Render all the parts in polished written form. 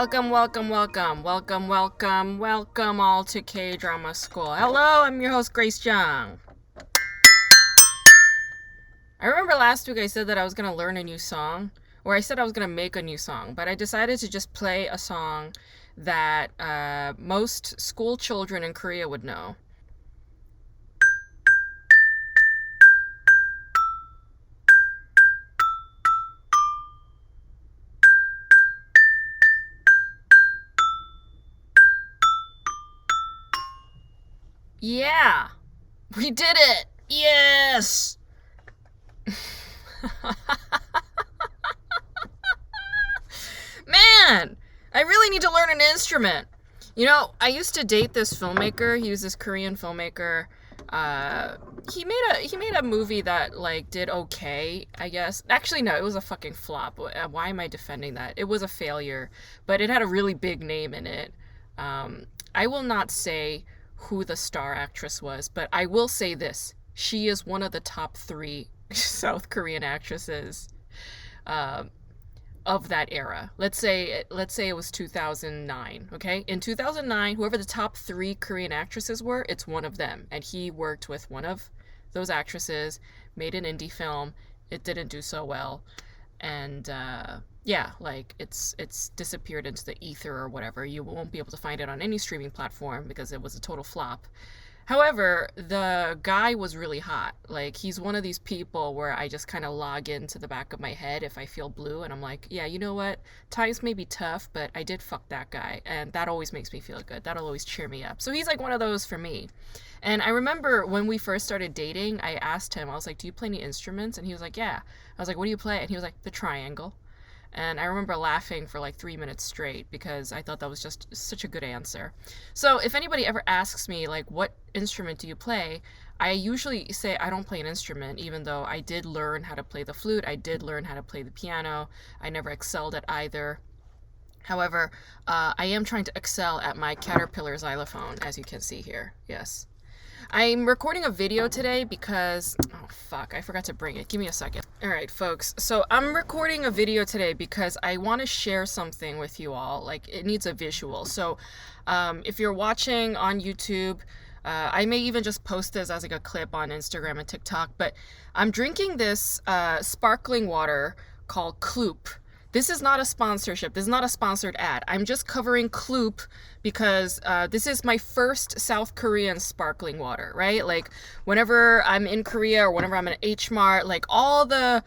Welcome all to K-Drama School. Hello, I'm your host, Grace Jung. I remember last week I said that I was going to learn a new song, or I said I was going to make a new song, but I decided to just play a song that most school children in Korea would know. Yeah, we did it. Yes. Man, I really need to learn an instrument. You know, I used to date this filmmaker. He was this Korean filmmaker. He made a movie that like did okay, I guess. Actually, no, it was a fucking flop. Why am I defending that? It was a failure, but it had a really big name in it. I will not say who the star actress was, but I will say this: she is one of the top 3 South Korean actresses of that era. Let's say it was 2009. Okay, in 2009, whoever the top 3 Korean actresses were, it's one of them, and he worked with one of those actresses, made an indie film. It didn't do so well, and yeah, like it's disappeared into the ether or whatever. You won't be able to find it on any streaming platform because it was a total flop. However, the guy was really hot. Like, he's one of these people where I just kind of log into the back of my head if I feel blue, and I'm like, yeah, you know what? Times may be tough, but I did fuck that guy, and that always makes me feel good. That'll always cheer me up. So he's like one of those for me. And I remember when we first started dating, I asked him, I was like, do you play any instruments? And he was like, yeah. I was like, what do you play? And he was like, the triangle. And I remember laughing for like 3 minutes straight because I thought that was just such a good answer. So if anybody ever asks me, like, what instrument do you play? I usually say I don't play an instrument, even though I did learn how to play the flute. I did learn how to play the piano. I never excelled at either. However, I am trying to excel at my Caterpillar xylophone, as you can see here. Yes. I'm recording a video today because, oh fuck, I forgot to bring it. Give me a second. All right, folks. So I'm recording a video today because I want to share something with you all. Like, it needs a visual. So if you're watching on YouTube, I may even just post this as like a clip on Instagram and TikTok, but I'm drinking this sparkling water called Kloop. This is not a sponsorship. This is not a sponsored ad. I'm just covering Kloop because this is my first South Korean sparkling water, right? Like, whenever I'm in Korea or whenever I'm in H Mart, like all the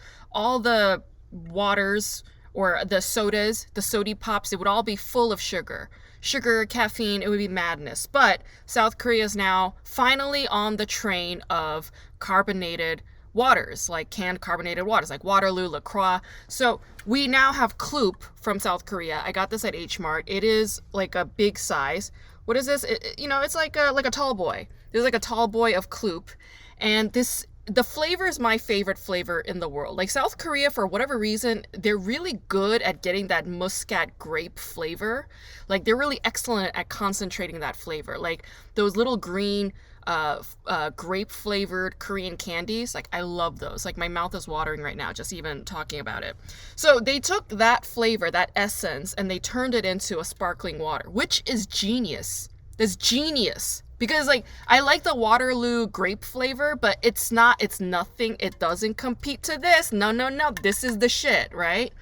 waters or the sodas, the sody pops, it would all be full of sugar. Sugar, caffeine, it would be madness. But South Korea is now finally on the train of carbonated waters, like canned carbonated waters, like Waterloo, LaCroix. So we now have Kloop from South Korea. I got this at H Mart. It is like a big size. What is this? It's like a tall boy. There's like a tall boy of Kloop, and the flavor is my favorite flavor in the world. Like, South Korea, for whatever reason, they're really good at getting that muscat grape flavor. Like, they're really excellent at concentrating that flavor. Like, those little green grape flavored Korean candies, like, I love those. Like, my mouth is watering right now just even talking about it. So they took that flavor, that essence, and they turned it into a sparkling water, which is genius. That's genius. Because, like, I like the Waterloo grape flavor, but it's nothing. It doesn't compete to this. No. This is the shit, right?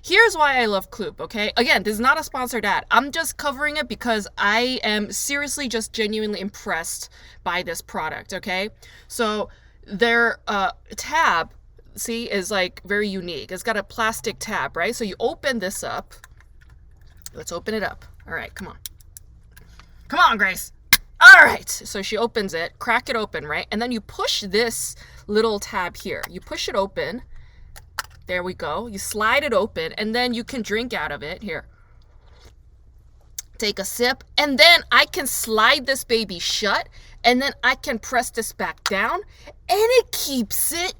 Here's why I love Kloop, okay? Again, this is not a sponsored ad. I'm just covering it because I am seriously just genuinely impressed by this product, okay? So their tab, see, is like very unique. It's got a plastic tab, right? So you open this up. Let's open it up. All right, come on. Come on, Grace. All right, so she opens it, crack it open, right? And then you push this little tab here. You push it open. There we go. You slide it open, and then you can drink out of it. Here. Take a sip, and then I can slide this baby shut, and then I can press this back down, and it keeps it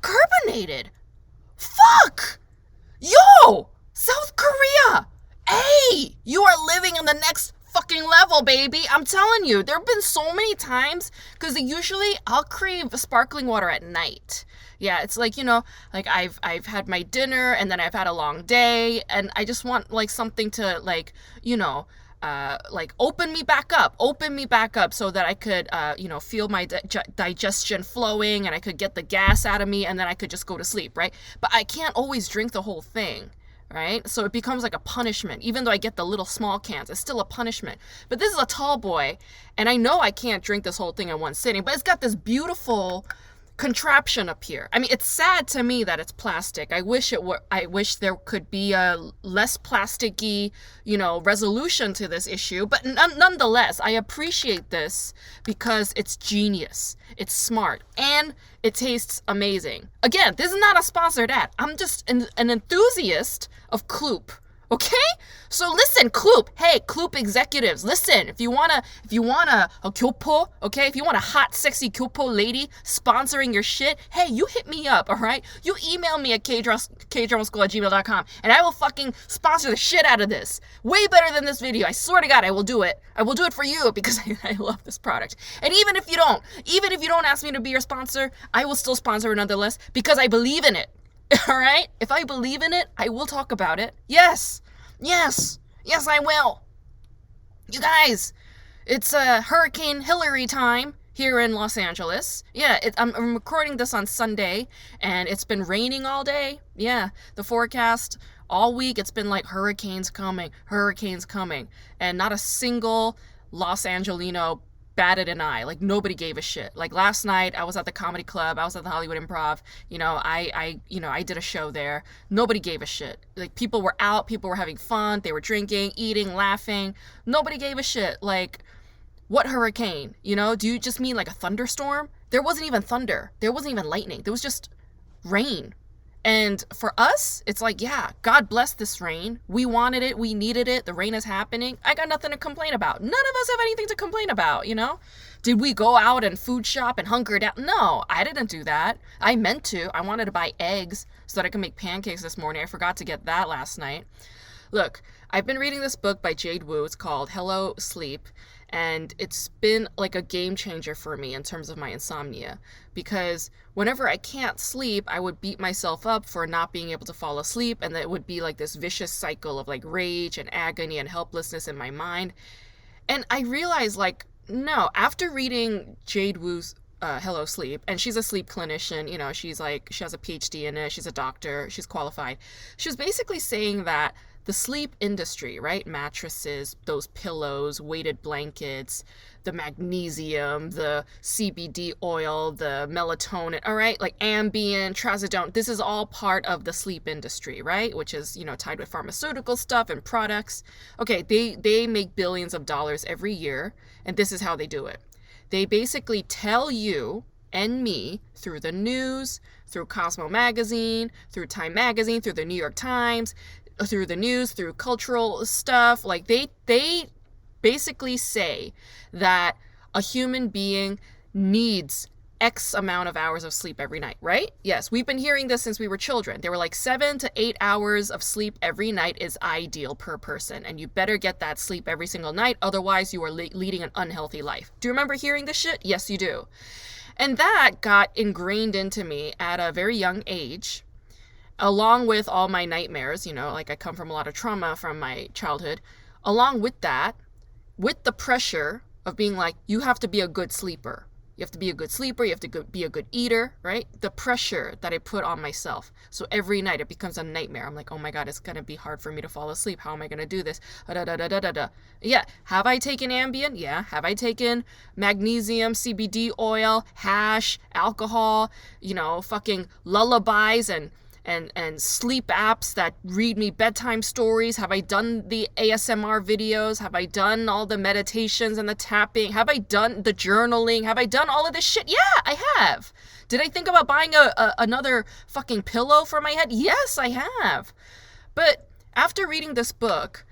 carbonated. Fuck! Yo! South Korea! Hey! You are living in the next fucking level, baby. I'm telling you, there have been so many times, because usually I'll crave sparkling water at night. Yeah, it's like, like I've had my dinner and then I've had a long day and I just want like something to like, like open me back up so that I could, feel my digestion flowing and I could get the gas out of me and then I could just go to sleep, right? But I can't always drink the whole thing. Right? So it becomes like a punishment. Even though I get the little small cans, it's still a punishment. But this is a tall boy, and I know I can't drink this whole thing in one sitting, but it's got this beautiful contraption up here. I mean, it's sad to me that it's plastic. I wish there could be a less plasticky, resolution to this issue, but nonetheless, I appreciate this because it's genius. It's smart and it tastes amazing. Again, this is not a sponsored ad. I'm just an enthusiast of Kloop. Okay? So listen, Kloop. Hey, Kloop executives, listen. If you want a kyopo, okay? If you want a hot, sexy kyopo lady sponsoring your shit, hey, you hit me up, all right? You email me at kdramaschool@gmail.com, and I will fucking sponsor the shit out of this. Way better than this video. I swear to God, I will do it. I will do it for you because I love this product. And even if you don't ask me to be your sponsor, I will still sponsor it nonetheless because I believe in it. All right? If I believe in it, I will talk about it. Yes, I will. You guys, it's Hurricane Hillary time here in Los Angeles. Yeah, I'm recording this on Sunday, and it's been raining all day. Yeah, the forecast all week, it's been like hurricanes coming, and not a single Los Angelino batted an eye. Like, nobody gave a shit. Like, last night I was at the comedy club, I was at the Hollywood Improv, I did a show there. Nobody gave a shit. Like, people were out, people were having fun, they were drinking, eating, laughing. Nobody gave a shit. Like, what hurricane? Do you just mean like a thunderstorm? There wasn't even thunder, there wasn't even lightning, there was just rain. And for us, it's like, yeah, God bless this rain. We wanted it. We needed it. The rain is happening. I got nothing to complain about. None of us have anything to complain about, Did we go out and food shop and hunker down? No, I didn't do that. I meant to. I wanted to buy eggs so that I could make pancakes this morning. I forgot to get that last night. Look, I've been reading this book by Jade Wu. It's called Hello Sleep. And it's been like a game changer for me in terms of my insomnia, because whenever I can't sleep, I would beat myself up for not being able to fall asleep, and it would be like this vicious cycle of like rage and agony and helplessness in my mind. And I realized, like, no, after reading Jade Wu's Hello Sleep, and she's a sleep clinician, she has a PhD in it, she's a doctor, she's qualified. She was basically saying that the sleep industry, right? Mattresses, those pillows, weighted blankets, the magnesium, the CBD oil, the melatonin, all right? Like Ambien, Trazodone, this is all part of the sleep industry, right? Which is, tied with pharmaceutical stuff and products. Okay, they make billions of dollars every year, and this is how they do it. They basically tell you and me through the news, through Cosmo Magazine, through Time Magazine, through the New York Times, through the news, through cultural stuff, like they basically say that a human being needs X amount of hours of sleep every night, right? Yes, we've been hearing this since we were children. They were like 7 to 8 hours of sleep every night is ideal per person, and you better get that sleep every single night, otherwise you are leading an unhealthy life. Do you remember hearing this shit? Yes, you do. And that got ingrained into me at a very young age, along with all my nightmares, like I come from a lot of trauma from my childhood. Along with that, with the pressure of being like, you have to be a good sleeper. You have to be a good sleeper. You have to be a good eater, right? The pressure that I put on myself. So every night it becomes a nightmare. I'm like, oh my God, it's going to be hard for me to fall asleep. How am I going to do this? Yeah. Have I taken Ambien? Yeah. Have I taken magnesium, CBD oil, hash, alcohol, fucking lullabies and sleep apps that read me bedtime stories? Have I done the ASMR videos? Have I done all the meditations and the tapping? Have I done the journaling? Have I done all of this shit? Yeah, I have. Did I think about buying another fucking pillow for my head? Yes, I have. But after reading this book,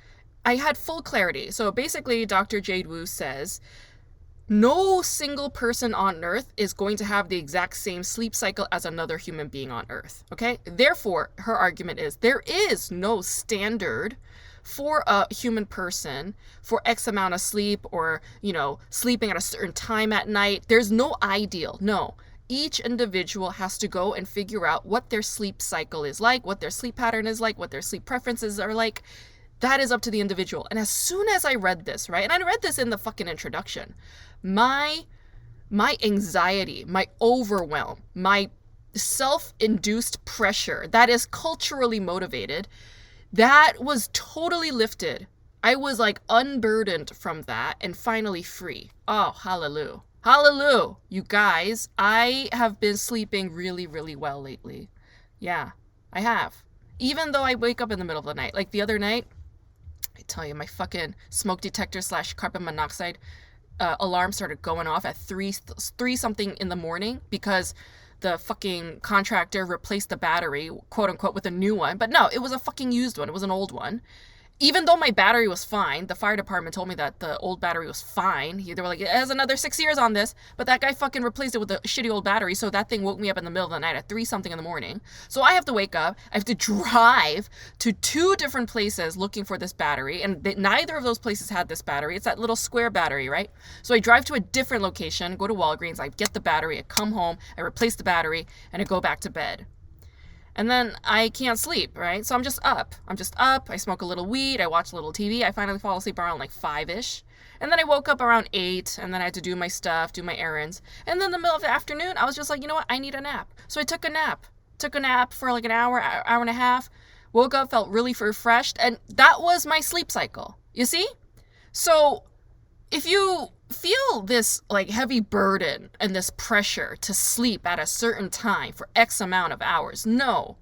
I had full clarity. So basically, Dr. Jade Wu says, no single person on earth is going to have the exact same sleep cycle as another human being on earth, okay? Therefore, her argument is there is no standard for a human person for X amount of sleep, or, sleeping at a certain time at night. There's no ideal. No. Each individual has to go and figure out what their sleep cycle is like, what their sleep pattern is like, what their sleep preferences are like. That is up to the individual. And as soon as I read this, right, and I read this in the fucking introduction, my anxiety, my overwhelm, my self-induced pressure that is culturally motivated, that was totally lifted. I was like unburdened from that and finally free. Oh, hallelujah. Hallelujah. You guys, I have been sleeping really, really well lately. Yeah, I have. Even though I wake up in the middle of the night. Like the other night, I tell you, my fucking smoke detector / carbon monoxide alarm started going off at 3 something in the morning because the fucking contractor replaced the battery, quote unquote, with a new one. But no, it was a fucking used one. It was an old one. Even though my battery was fine, the fire department told me that the old battery was fine. They were like, it has another 6 years on this, but that guy fucking replaced it with a shitty old battery, so that thing woke me up in the middle of the night at 3 something in the morning. So I have to wake up, I have to drive to 2 different places looking for this battery, and neither of those places had this battery. It's that little square battery, right? So I drive to a different location, go to Walgreens, I get the battery, I come home, I replace the battery, and I go back to bed. And then I can't sleep, right? So I'm just up. I smoke a little weed. I watch a little TV. I finally fall asleep around like 5-ish. And then I woke up around 8, and then I had to do my stuff, do my errands. And then in the middle of the afternoon, I was just like, you know what? I need a nap. So I took a nap. Took a nap for like an hour and a half. Woke up, felt really refreshed. And that was my sleep cycle. You see? So if you feel this like heavy burden and this pressure to sleep at a certain time for X amount of hours, no,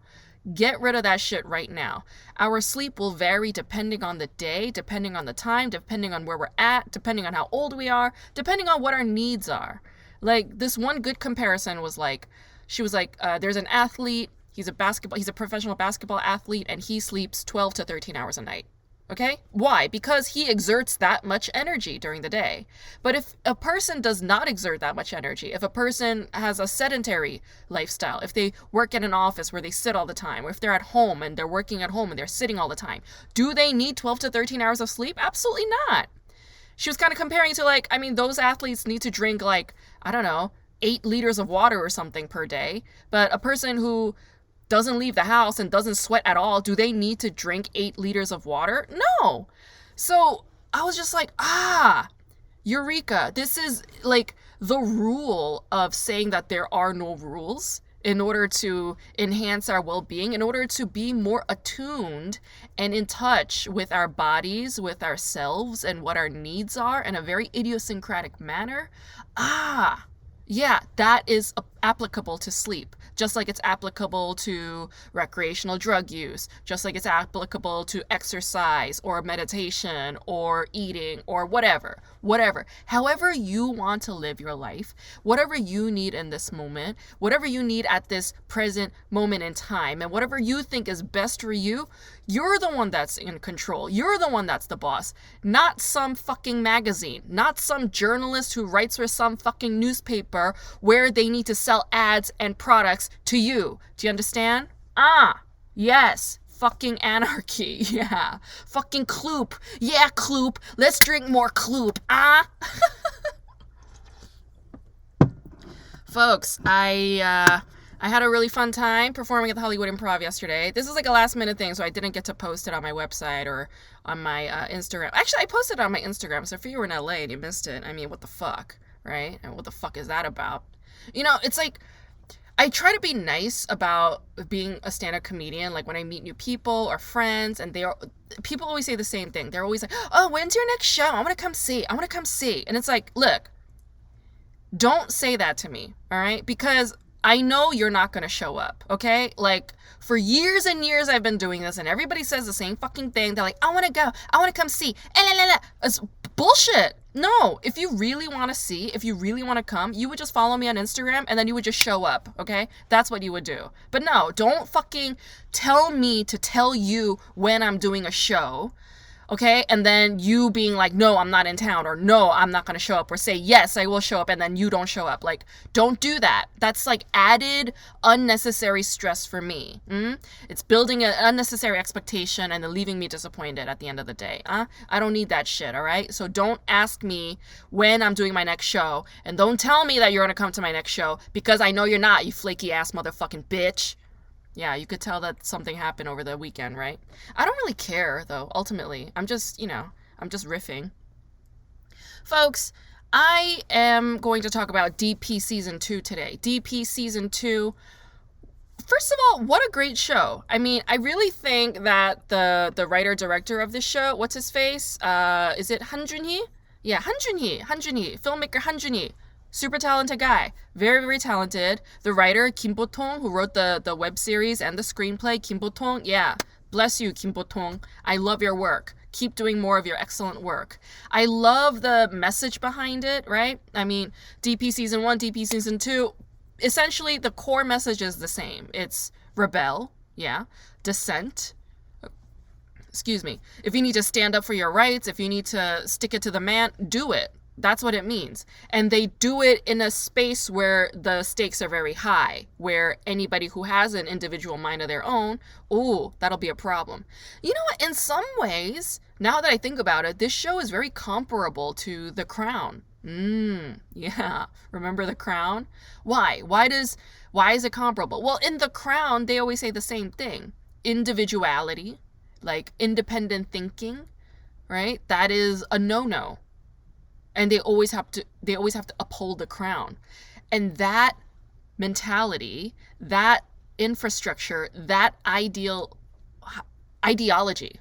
get rid of that shit right now. Our sleep will vary depending on the day, depending on the time, depending on where we're at, depending on how old we are, depending on what our needs are. Like this one good comparison was like, she was like, there's an athlete, he's a professional basketball athlete, and he sleeps 12 to 13 hours a night. Okay? Why? Because he exerts that much energy during the day. But if a person does not exert that much energy, if a person has a sedentary lifestyle, if they work at an office where they sit all the time, or if they're at home and they're working at home and they're sitting all the time, do they need 12 to 13 hours of sleep? Absolutely not. She was kind of comparing to like, I mean, those athletes need to drink like, I don't know, 8 liters of water or something per day. But a person who doesn't leave the house and doesn't sweat at all, do they need to drink 8 liters of water? No. So I was just like, eureka. This is like the rule of saying that there are no rules in order to enhance our well-being, in order to be more attuned and in touch with our bodies, with ourselves, and what our needs are in a very idiosyncratic manner. Yeah, that is applicable to sleep, just like it's applicable to recreational drug use, just like it's applicable to exercise or meditation or eating or whatever. However you want to live your life, whatever you need in this moment, whatever you need at this present moment in time, and whatever you think is best for you, you're the one that's in control. You're the one that's the boss, not some fucking magazine, not some journalist who writes for some fucking newspaper where they need to sell ads and products to you. Do you understand? Yes. Fucking anarchy. Yeah. Fucking Kloop. Yeah, Kloop. Let's drink more Kloop. Folks, I had a really fun time performing at the Hollywood Improv yesterday. This is like a last minute thing, so I didn't get to post it on my website or on my Instagram. Actually, I posted it on my Instagram, so if you were in LA and you missed it, I mean, what the fuck, right? And what the fuck is that about? You know, it's like, I try to be nice about being a stand-up comedian. Like when I meet new people or friends, and people always say the same thing. They're always like, oh, when's your next show? I want to come see. And it's like, look, don't say that to me, all right? Because I know you're not going to show up, okay? Like, for years and years I've been doing this, and everybody says the same fucking thing. They're like, I want to go. I want to come see. It's bullshit. No, if you really want to see, if you really want to come, you would just follow me on Instagram, and then you would just show up, okay? That's what you would do. But no, don't fucking tell me to tell you when I'm doing a show. Okay, and then you being like, no, I'm not in town, or no, I'm not going to show up, or say, yes, I will show up, and then you don't show up. Like, don't do that. That's like added unnecessary stress for me. It's building an unnecessary expectation and then leaving me disappointed at the end of the day. I don't need that shit, all right? So don't ask me when I'm doing my next show, and don't tell me that you're going to come to my next show, because I know you're not, you flaky ass motherfucking bitch. Yeah, you could tell that something happened over the weekend, right? I don't really care, though, ultimately. I'm just, I'm just riffing. Folks, I am going to talk about DP Season 2 today. DP Season 2, first of all, what a great show. I mean, I really think that the writer-director of this show, what's his face? Is it Han Jun-hee? Yeah, Han Jun-hee, filmmaker Han Jun-hee. Super talented guy. Very, very talented. The writer, Kim Bo-tong, who wrote the web series and the screenplay, Kim Bo-tong. Yeah, bless you, Kim Bo-tong. I love your work. Keep doing more of your excellent work. I love the message behind it, right? I mean, DP Season 1, DP Season 2, essentially the core message is the same. It's rebel, yeah, dissent. Excuse me. If you need to stand up for your rights, if you need to stick it to the man, do it. That's what it means. And they do it in a space where the stakes are very high, where anybody who has an individual mind of their own, ooh, that'll be a problem. You know what? In some ways, now that I think about it, this show is very comparable to The Crown. Yeah. Remember The Crown? Why? Why is it comparable? Well, in The Crown, they always say the same thing. Individuality, like independent thinking, right? That is a no-no. And they always have to uphold the crown. And that mentality, that infrastructure, that ideology,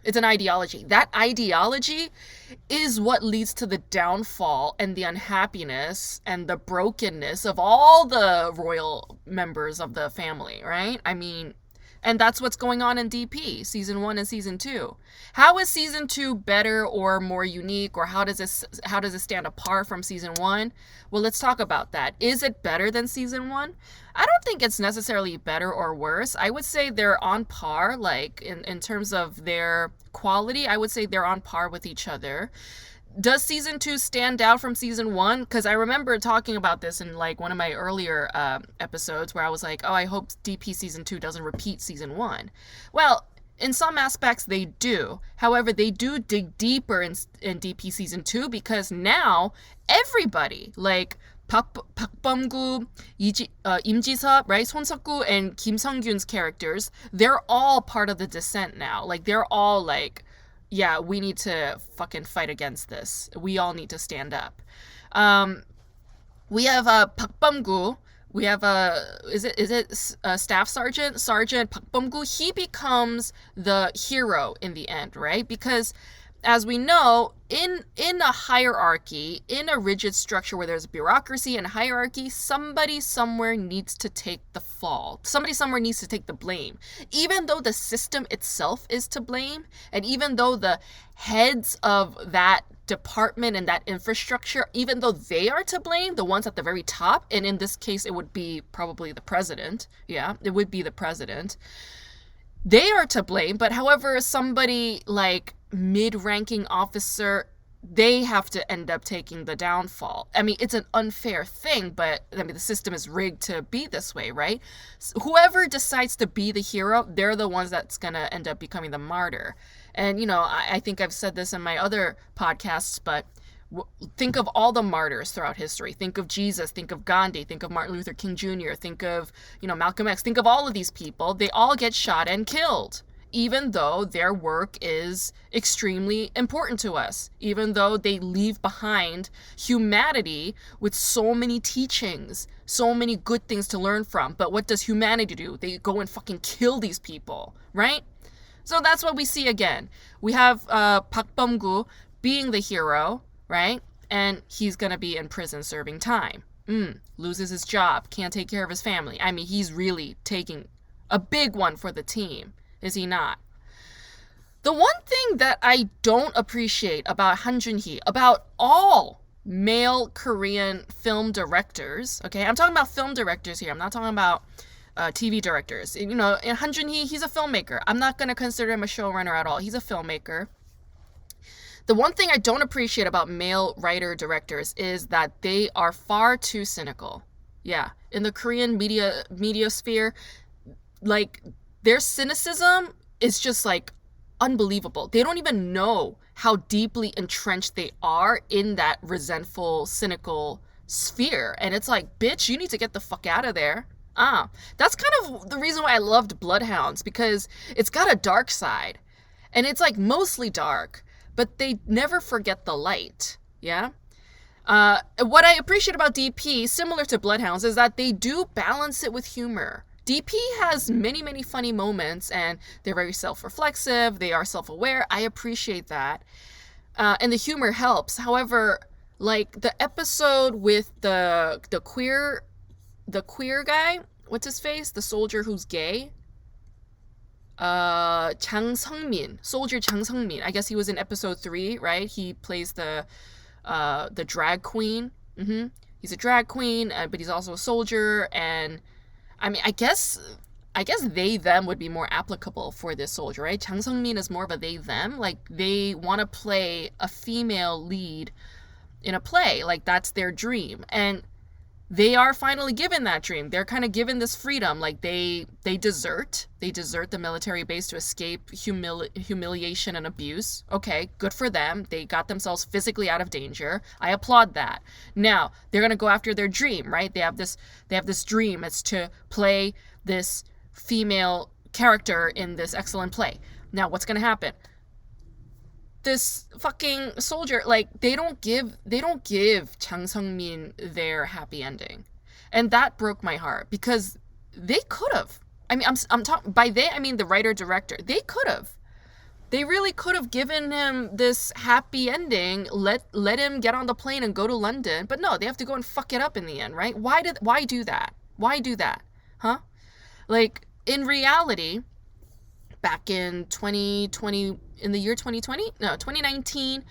it's an ideology. That ideology is what leads to the downfall and the unhappiness and the brokenness of all the royal members of the family, right? I mean, and that's what's going on in DP, Season 1 and Season 2. How is Season 2 better or more unique, or how does it stand apart from Season 1? Well, let's talk about that. Is it better than Season 1? I don't think it's necessarily better or worse. I would say they're on par, like in terms of their quality, I would say they're on par with each other. Does Season 2 stand out from Season 1? Because I remember talking about this in like one of my earlier episodes where I was like, oh, I hope DP Season 2 doesn't repeat Season 1. Well, in some aspects they do. However, they do dig deeper in DP Season 2 because now everybody, like Park Bum-gu, Im Ji-seop, right, Son Suk-ku, and Kim Sung-gyun's characters, they're all part of the dissent now. Like, they're all like, yeah, we need to fucking fight against this. We all need to stand up. We have Park Bum-gu. We have is it Staff Sergeant Park Bum-gu. He becomes the hero in the end, right? Because as we know, in a hierarchy, in a rigid structure where there's bureaucracy and hierarchy, somebody somewhere needs to take the fall. Somebody somewhere needs to take the blame. Even though the system itself is to blame, and even though the heads of that department and that infrastructure, even though they are to blame, the ones at the very top, and in this case, it would be probably the president. Yeah, it would be the president. They are to blame, but however, somebody like mid-ranking officer, they have to end up taking the downfall. I mean, it's an unfair thing, but I mean, the system is rigged to be this way, right? So whoever decides to be the hero, they're the ones that's going to end up becoming the martyr. And, you know, I think I've said this in my other podcasts, but think of all the martyrs throughout history. Think of Jesus, think of Gandhi, think of Martin Luther King Jr., think of, you know, Malcolm X, think of all of these people. They all get shot and killed, even though their work is extremely important to us, even though they leave behind humanity with so many teachings, so many good things to learn from. But what does humanity do? They go and fucking kill these people, right? So that's what we see again. We have Park Bum-gu being the hero, right? And he's going to be in prison serving time. Loses his job, can't take care of his family. I mean, he's really taking a big one for the team, is he not? The one thing that I don't appreciate about Han Jun-hee, about all male Korean film directors, okay? I'm talking about film directors here. I'm not talking about TV directors. You know, Han Jun-hee, he's a filmmaker. I'm not going to consider him a showrunner at all. He's a filmmaker. The one thing I don't appreciate about male writer directors is that they are far too cynical. Yeah, in the Korean media sphere, like their cynicism is just like unbelievable. They don't even know how deeply entrenched they are in that resentful, cynical sphere. And it's like, bitch, you need to get the fuck out of there. That's kind of the reason why I loved Bloodhounds, because it's got a dark side. And it's like mostly dark, but they never forget the light. Yeah? What I appreciate about DP, similar to Bloodhounds, is that they do balance it with humor. DP has many, many funny moments, and they're very self-reflexive. They are self-aware. I appreciate that. And the humor helps. However, like the episode with the queer guy, what's his face? The soldier who's gay. Chang Sung-min, soldier Chang Sung-min. I guess he was in episode 3, right? He plays the drag queen. He's a drag queen, but he's also a soldier. And I mean, I guess they them would be more applicable for this soldier, right? Chang Sung-min is more of a they them. Like they want to play a female lead in a play, like that's their dream, and they are finally given that dream. They're kind of given this freedom. Like they desert the military base to escape humiliation and abuse. Okay, good for them. They got themselves physically out of danger. I applaud that. Now they're gonna go after their dream, right? They have this dream. It's to play this female character in this excellent play. Now what's gonna happen? This fucking soldier, like they don't give Chang Sung-min their happy ending, and that broke my heart, because they could have. I mean, I'm talking by they, I mean the writer director. They could have. They really could have given him this happy ending. Let him get on the plane and go to London, but no, they have to go and fuck it up in the end, right? Why do that? Why do that? Huh? Like in reality, back in 2020, in the year 2020, no, 2019,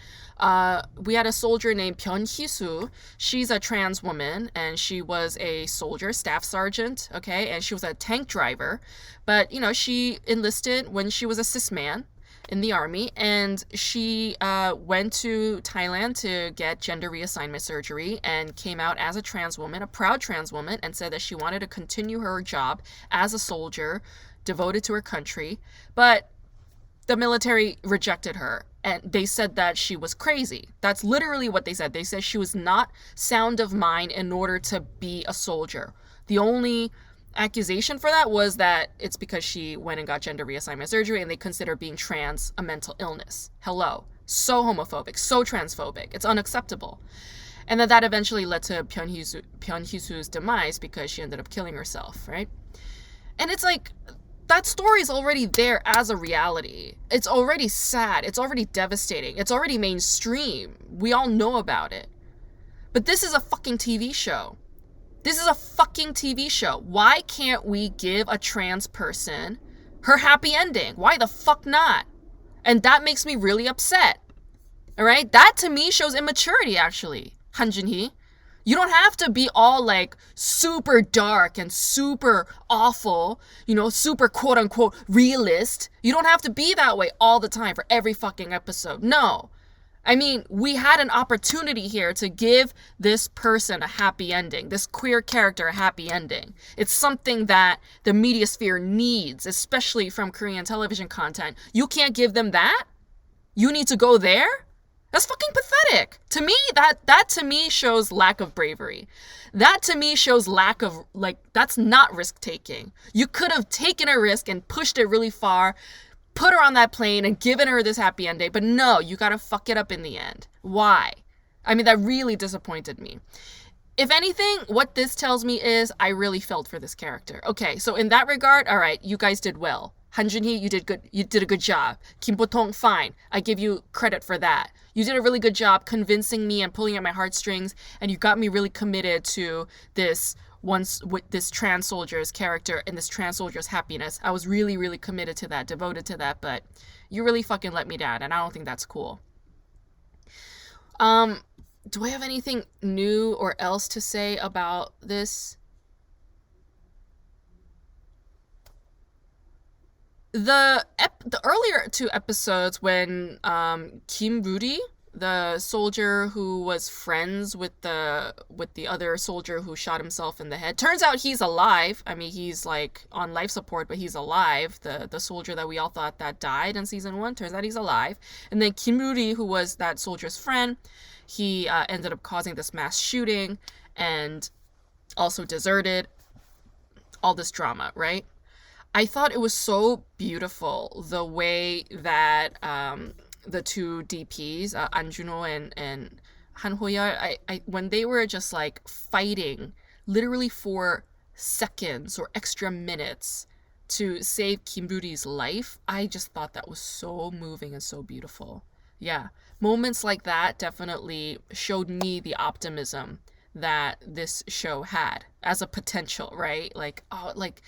we had a soldier named Byun Hee-soo. She's a trans woman, and she was a soldier, staff sergeant, okay, and she was a tank driver, but, you know, she enlisted when she was a cis man in the army, and she went to Thailand to get gender reassignment surgery and came out as a trans woman, a proud trans woman, and said that she wanted to continue her job as a soldier, devoted to her country, but the military rejected her, and they said that she was crazy. That's literally what they said. They said she was not sound of mind in order to be a soldier. The only accusation for that was that it's because she went and got gender reassignment surgery, and they consider being trans a mental illness. Hello. So homophobic, so transphobic. It's unacceptable. And then that eventually led to Byun Hee-soo's demise, because she ended up killing herself, right? And it's like, that story is already there as a reality. It's already sad. It's already devastating. It's already mainstream. We all know about it. But this is a fucking TV show. This is a fucking TV show. Why can't we give a trans person her happy ending? Why the fuck not? And that makes me really upset. All right? That to me shows immaturity, actually. Han Jun-hee. You don't have to be all like super dark and super awful, you know, super quote unquote realist. You don't have to be that way all the time for every fucking episode. No. I mean, we had an opportunity here to give this person a happy ending, this queer character a happy ending. It's something that the media sphere needs, especially from Korean television content. You can't give them that? You need to go there? That's fucking pathetic. To me, that to me shows lack of bravery. That to me shows lack of, like, that's not risk taking. You could have taken a risk and pushed it really far, put her on that plane and given her this happy ending, but no, you gotta fuck it up in the end. Why? I mean, that really disappointed me. If anything, what this tells me is I really felt for this character. Okay, so in that regard, all right, you guys did well. Han Jun-hee, you did good. You did a good job. Kim Bo-tong, fine. I give you credit for that. You did a really good job convincing me and pulling at my heartstrings, and you got me really committed to this with this trans soldier's character and this trans soldier's happiness. I was really, really committed to that, devoted to that, but you really fucking let me down, and I don't think that's cool. Do I have anything new or else to say about this? The earlier two episodes when Kim Rudy, the soldier who was friends with the other soldier who shot himself in the head, turns out he's alive. I mean, he's like on life support, but he's alive. The soldier that we all thought that died in season 1, turns out he's alive. And then Kim Rudy, who was that soldier's friend, he ended up causing this mass shooting and also deserted. All this drama, right? I thought it was so beautiful the way that the two DPs, Anjuno and Han Hoya, when they were just like fighting literally for seconds or extra minutes to save Kim Buri's life, I just thought that was so moving and so beautiful. Yeah, moments like that definitely showed me the optimism that this show had as a potential, right? Like, oh, like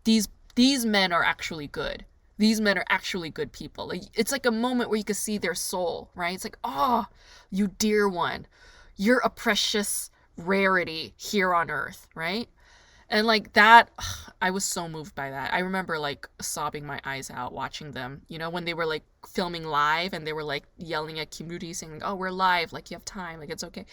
these these men are actually good. These men are actually good people. Like, it's like a moment where you can see their soul, right? It's like, oh, you dear one, you're a precious rarity here on earth, right? And like that, I was so moved by that. I remember like sobbing my eyes out watching them, when they were like filming live and they were like yelling at Kimuri saying, like, oh, we're live, like you have time, like it's okay.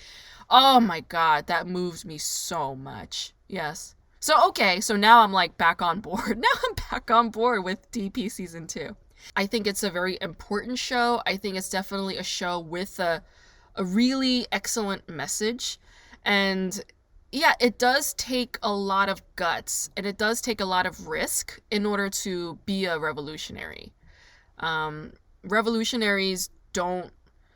Oh my God, that moved me so much. Yes. So, okay, so now I'm like back on board. Now I'm back on board with DP season 2. I think it's a very important show. I think it's definitely a show with a really excellent message. And yeah, it does take a lot of guts and it does take a lot of risk in order to be a revolutionary. Revolutionaries don't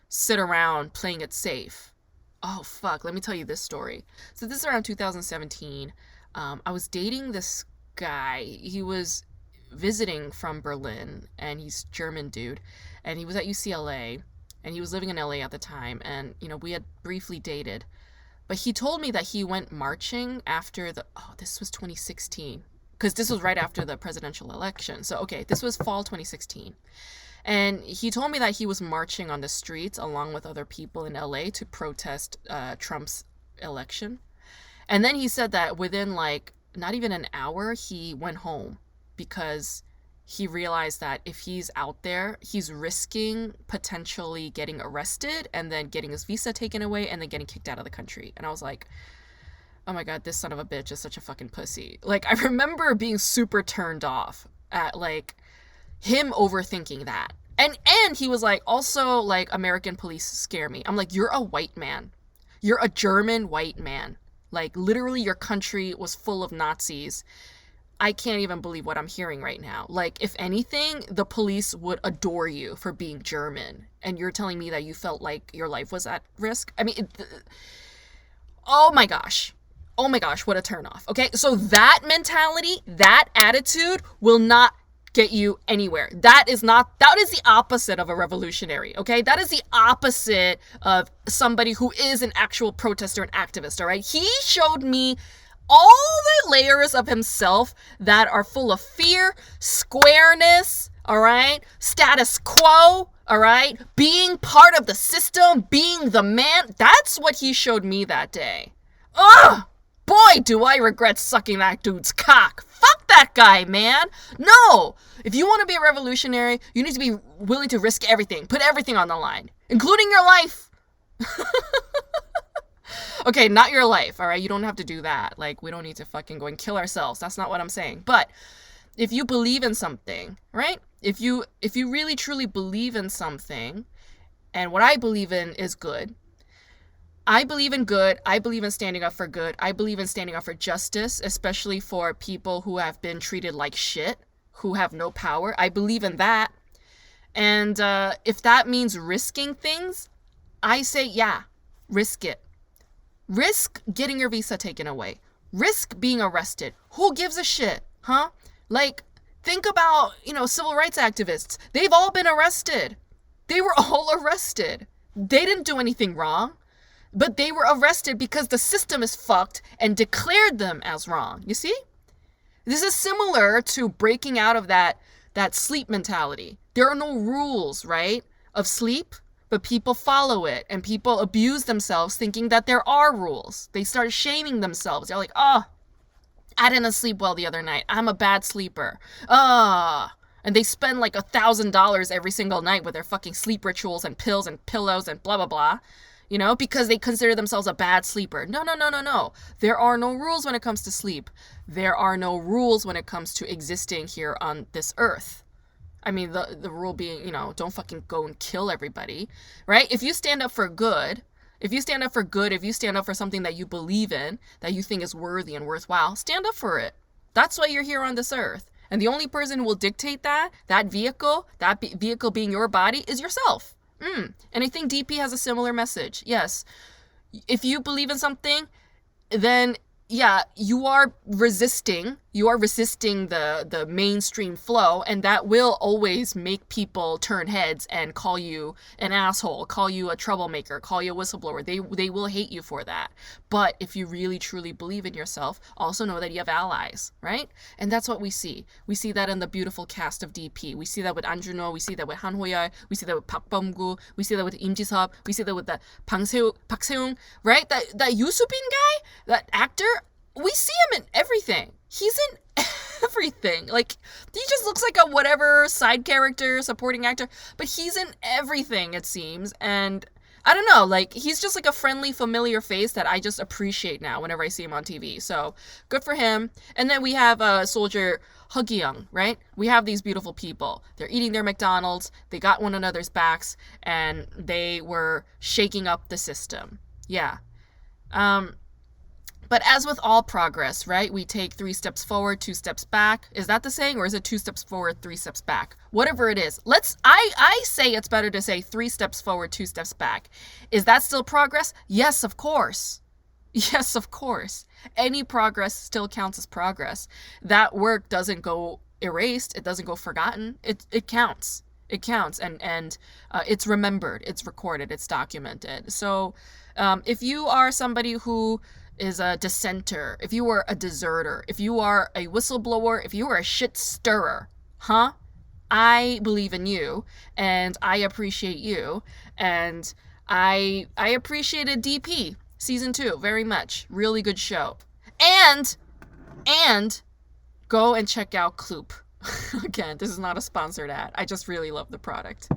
sit around playing it safe. Oh, fuck. Let me tell you this story. So this is around 2017. I was dating this guy. He was visiting from Berlin, and he's German dude, and he was at UCLA, and he was living in LA at the time, and, we had briefly dated. But he told me that he went marching after this was 2016, because this was right after the presidential election. So, okay, this was fall 2016. And he told me that he was marching on the streets along with other people in LA to protest Trump's election. And then he said that within like not even an hour, he went home because he realized that if he's out there, he's risking potentially getting arrested and then getting his visa taken away and then getting kicked out of the country. And I was like, oh my God, this son of a bitch is such a fucking pussy. Like, I remember being super turned off at like him overthinking that. And he was like, also like American police scare me. I'm like, you're a white man. You're a German white man. Like, literally, your country was full of Nazis. I can't even believe what I'm hearing right now. Like, if anything, the police would adore you for being German. And you're telling me that you felt like your life was at risk? I mean, oh my gosh. Oh my gosh, what a turnoff. Okay, so that mentality, that attitude will not get you anywhere. That is the opposite of a revolutionary, okay? That is the opposite of somebody who is an actual protester and activist, all right? He showed me all the layers of himself that are full of fear, squareness, all right? Status quo, all right? Being part of the system, being the man. That's what he showed me that day. Ugh! Boy, do I regret sucking that dude's cock. Fuck that guy, man. No. If you want to be a revolutionary, you need to be willing to risk everything. Put everything on the line, including your life. Okay, not your life, all right? You don't have to do that. Like, we don't need to fucking go and kill ourselves. That's not what I'm saying. But if you believe in something, right? If you really truly believe in something, and what I believe in is good, I believe in good. I believe in standing up for good. I believe in standing up for justice, especially for people who have been treated like shit, who have no power. I believe in that. And if that means risking things, I say, yeah, risk it. Risk getting your visa taken away. Risk being arrested. Who gives a shit, huh? Like, think about, civil rights activists. They've all been arrested. They were all arrested. They didn't do anything wrong. But they were arrested because the system is fucked and declared them as wrong. You see? This is similar to breaking out of that sleep mentality. There are no rules, right, of sleep, but people follow it. And people abuse themselves thinking that there are rules. They start shaming themselves. They're like, oh, I didn't sleep well the other night. I'm a bad sleeper. And they spend like $1,000 every single night with their fucking sleep rituals and pills and pillows and blah, blah, blah. You know, because they consider themselves a bad sleeper. No, no, no, no, no. There are no rules when it comes to sleep. There are no rules when it comes to existing here on this earth. I mean, the rule being, you know, don't fucking go and kill everybody, right? If you stand up for good, if you stand up for something that you believe in, that you think is worthy and worthwhile, stand up for it. That's why you're here on this earth. And the only person who will dictate that vehicle being your body, is yourself. And I think DP has a similar message. Yes. If you believe in something, then yeah, you are resisting the mainstream flow, and that will always make people turn heads and call you an asshole, call you a troublemaker, call you a whistleblower. They will hate you for that. But if you really truly believe in yourself, also know that you have allies, right? And that's what we see. We see that in the beautiful cast of DP. We see that with Anjuno, we see that with Han Ho-yeol, we see that with Park Bum-gu, we see that with Im Ji-seop, we see that with the Park Seung, right? That Yoo Soo-bin guy, that actor, we see him in everything. He's in everything. Like, he just looks like a whatever side character, supporting actor, but he's in everything, it seems. And I don't know, like, he's just like a friendly, familiar face that I just appreciate now whenever I see him on TV. So, good for him. And then we have soldier Hugyeong, right? We have these beautiful people. They're eating their McDonald's, they got one another's backs, and they were shaking up the system. Yeah. But as with all progress, right, we take 3 steps forward, 2 steps back. Is that the saying, or is it 2 steps forward, 3 steps back? Whatever it is. I say it's better to say 3 steps forward, 2 steps back. Is that still progress? Yes, of course. Yes, of course. Any progress still counts as progress. That work doesn't go erased. It doesn't go forgotten. It counts. It counts, and it's remembered. It's recorded. It's documented. So if you are somebody who is a dissenter, if you are a deserter, if you are a whistleblower, if you are a shit stirrer, I believe in you, and I appreciate you, and I appreciated DP season 2 very much. Really good show. And go and check out Kloop. Again, this is not a sponsored ad. I just really love the product.